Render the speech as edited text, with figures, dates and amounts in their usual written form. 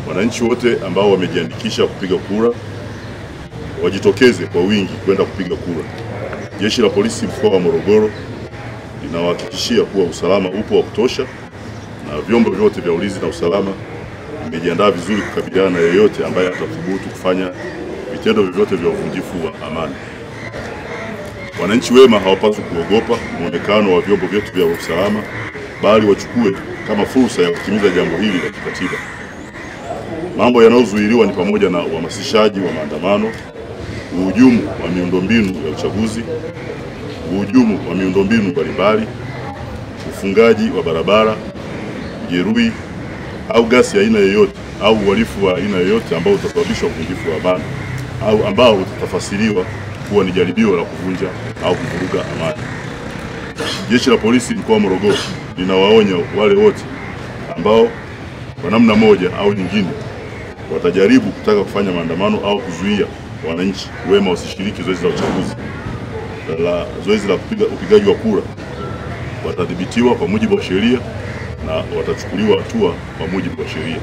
Wananchi wote ambao wamejiandikisha kupiga kura wajitokeze kwa wingi kwenda kupiga kura. Jeshi la Polisi mkoa wa Morogoro linawahakikishia kuwa usalama upo wa kutosha na vyombo vyote vya ulinzi na usalama vimejiandaa vizuri kukabiliana na yeyote ambaye atathubutu kufanya vitendo vyovyote vya uvunjifu wa amani. Wananchi wema hawapaswi kuogopa muonekano wa vyombo vyetu vya usalama, bali wachukue kama fursa ya kutimiza jambo hili la kikatiba. Mambo yanayozuiliwa ni pamoja na uhamasishaji wa maandamano, uhujumu wa miundombinu ya uchaguzi, uhujumu wa miundombinu mbalimbali, ufungaji wa barabara, jeruhi au ghasia ya aina yoyote au uhalifu wa aina yoyote ambao utasababisha uvunjifu wa amani au ambao utatafasiriwa kuwa ni jaribio la kuvunja au kuvuruga amani. Jeshi la Polisi mkoa wa Morogoro linawaonya wale wote ambao kwa namna moja au nyingine watajaribu kutaka kufanya maandamano au kuzuia wananchi wema wasishiriki zoezi la uchaguzi. Zoezi la upigaji wa kura watadhibitiwa kwa mujibu wa sheria na watachukuliwa hatua kwa mujibu wa sheria.